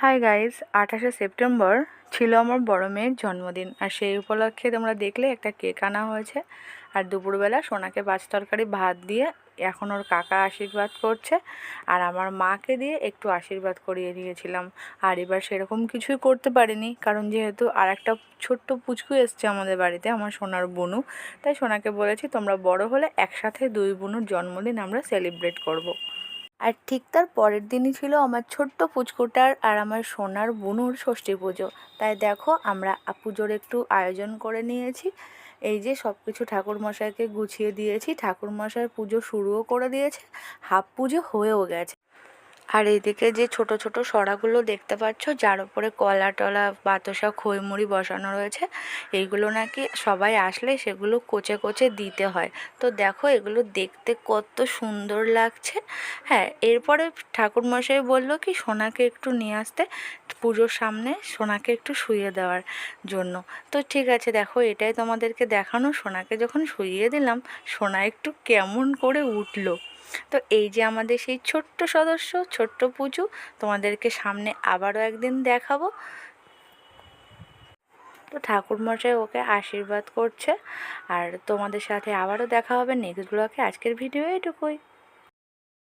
Hi guys, 28শে September ছিল আমার বড় মেয়ের জন্মদিন। আর সেই উপলক্ষে তোমরা দেখলে একটা কেক আনা হয়েছে। আর দুপুরবেলা সোনাকে মাছ তরকারি ভাত দিয়ে এখন ওর কাকা আশীর্বাদ করছে, আর আমার মাকে দিয়ে একটু আশীর্বাদ করিয়ে দিয়েছিলাম। আর এবার সেরকম কিছুই করতে পারিনি, কারণ যেহেতু আর একটা ছোট্ট পুচকু এসছে আমাদের বাড়িতে, আমার সোনার বুনু। তাই সোনাকে বলেছি তোমরা বড় হলে একসাথে দুই বুনুর জন্মদিন আমরা সেলিব্রেট করব। আর ঠিক তার পরের দিনই ছিল আমার ছোট্ট পুচকুটার আর আমার সোনার বুনুর ষষ্ঠী পুজো। তাই দেখো আমরা পুজোর একটু আয়োজন করে নিয়েছি। এই যে সব কিছু ঠাকুরমশাইকে গুছিয়ে দিয়েছি, ঠাকুরমশাই পুজো শুরুও করে দিয়েছে, হাফ পুজো হয়েও গেছে। আর এইদিকে যে ছোট ছোট সরাগুলো দেখতে পাচ্ছ, যার উপরে কলা টলা বাতাসা খইমুড়ি বসানো রয়েছে, এইগুলো নাকি সবাই আসলে সেগুলো কোচে কোচে দিতে হয়। তো দেখো এগুলো দেখতে কত সুন্দর লাগছে। হ্যাঁ, এরপরে ঠাকুরমশাই বললো কি সোনাকে একটু নিয়ে আসতে পুজোর সামনে, সোনাকে একটু শুইয়ে দেওয়ার জন্য। তো ঠিক আছে, দেখো এটাই তোমাদেরকে দেখানো। সোনাকে যখন শুইয়ে দিলাম, সোনা একটু কেমন করে উঠলো। তো এই যে আমাদের সেই ছোট্ট সদস্য, ছোট্ট পুজো, তোমাদেরকে সামনে আবারও একদিন দেখাবো। তো ঠাকুরমশাই ওকে আশীর্বাদ করছে। আর তোমাদের সাথে আবারও দেখা হবে নেক্সট ব্লগে। আজকের ভিডিও এটুকুই।